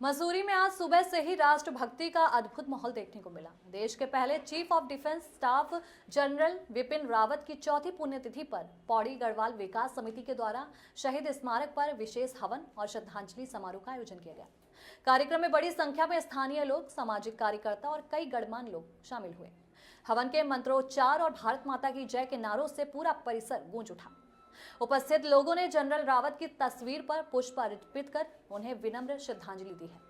मसूरी में आज सुबह से ही राष्ट्रभक्ति का अद्भुत माहौल देखने को मिला। देश के पहले chief of defence staff general Vipin Rawat की चौथी पुण्यतिथि पर पौड़ी गढ़वाल विकास समिति के द्वारा शहीद स्मारक पर विशेष हवन और श्रद्धांजलि समारोह का आयोजन किया गया। कार्यक्रम में बड़ी संख्या में स्थानीय लोग, सामाजिक कार्यकर्ता और कई गणमान्य लोग शामिल हुए। हवन के मंत्रोच्चार और भारत माता की जय के नारों से पूरा परिसर गूंज उठा। उपस्थित लोगों ने जनरल रावत की तस्वीर पर पुष्प अर्पित कर उन्हें विनम्र श्रद्धांजलि दी है।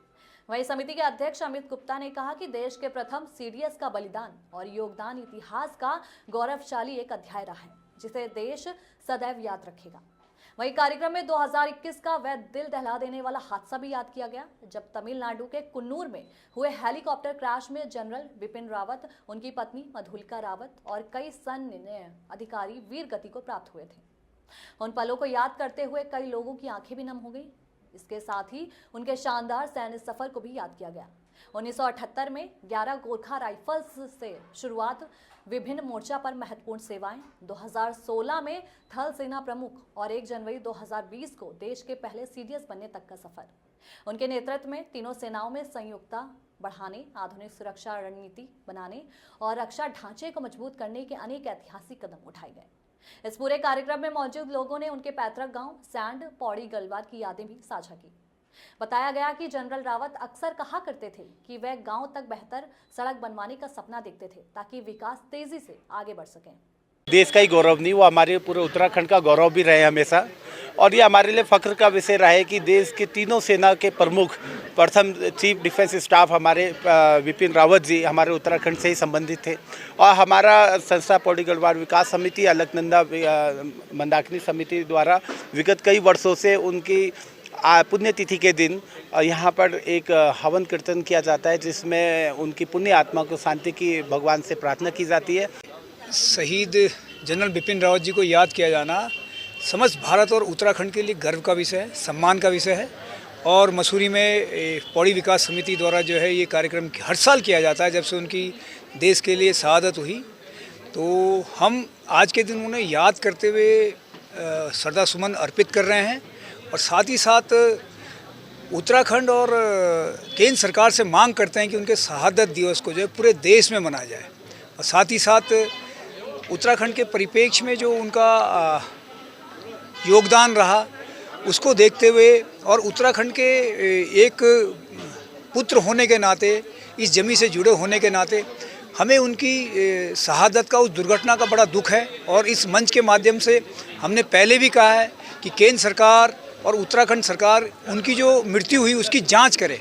वहीं समिति के अध्यक्ष अमित गुप्ता ने कहा कि देश के प्रथम सीडीएस का बलिदान और योगदान इतिहास का गौरवशाली एक अध्याय रहा है, जिसे देश सदैव याद रखेगा। वहीं कार्यक्रम में 2021 का वह दिल दहला देने वाला हादसा भी याद किया गया, जब तमिलनाडु के कुन्नूर में हुए हेलीकॉप्टर क्रैश में जनरल विपिन रावत, उनकी पत्नी मधुलिका रावत और कई सैन्य अधिकारी वीर गति को प्राप्त हुए थे। उन पलों को याद करते हुए कई लोगों की आंखें भी नम हो गई। इसके साथ ही उनके शानदार सैन्य सफर को भी याद किया गया। 1978 में 11 गोरखा राइफल्स से शुरुआत, विभिन्न मोर्चा पर महत्वपूर्ण सेवाएं, 2016 में थल सेना प्रमुख और 1 जनवरी 2020 को देश के पहले सीडीएस बनने तक का सफर। उनके नेतृत्व में तीनों सेनाओं में संयुक्तता बढ़ाने, आधुनिक सुरक्षा रणनीति बनाने और रक्षा ढांचे को मजबूत करने के अनेक ऐतिहासिक कदम उठाए गए। इस पूरे कार्यक्रम में मौजूद लोगों ने उनके पैतृक गांव सैंड पौड़ी गलवार की यादें भी साझा की। बताया गया कि जनरल रावत अक्सर कहा करते थे कि वह गांव तक बेहतर सड़क बनवाने का सपना देखते थे, ताकि विकास तेजी से आगे बढ़ सके। देश का ही गौरव नहीं, वो हमारे पूरे उत्तराखंड का गौरव भी रहे हमेशा। और ये हमारे लिए फख्र का विषय रहा है कि देश के तीनों सेना के प्रमुख, प्रथम चीफ डिफेंस स्टाफ हमारे विपिन रावत जी हमारे उत्तराखंड से ही संबंधित थे। और हमारा संस्था पौड़ी गढ़वाल विकास समिति, अलकनंदा मंदाकिनी समिति द्वारा विगत कई वर्षों से उनकी पुण्यतिथि के दिन यहाँ पर एक हवन कीर्तन किया जाता है, जिसमें उनकी पुण्य आत्मा को शांति की भगवान से प्रार्थना की जाती है। शहीद जनरल बिपिन रावत जी को याद किया जाना समस्त भारत और उत्तराखंड के लिए गर्व का विषय है, सम्मान का विषय है। और मसूरी में पौड़ी विकास समिति द्वारा जो है ये कार्यक्रम हर साल किया जाता है, जब से उनकी देश के लिए शहादत हुई। तो हम आज के दिन उन्हें याद करते हुए श्रद्धा सुमन अर्पित कर रहे हैं और साथ ही साथ उत्तराखंड और केंद्र सरकार से मांग करते हैं कि उनके शहादत दिवस को जो है पूरे देश में मनाया जाए। और साथ ही साथ उत्तराखंड के परिप्रेक्ष्य में जो उनका योगदान रहा, उसको देखते हुए और उत्तराखंड के एक पुत्र होने के नाते, इस जमी से जुड़े होने के नाते हमें उनकी शहादत का, उस दुर्घटना का बड़ा दुख है। और इस मंच के माध्यम से हमने पहले भी कहा है कि केंद्र सरकार और उत्तराखंड सरकार उनकी जो मृत्यु हुई उसकी जांच करे।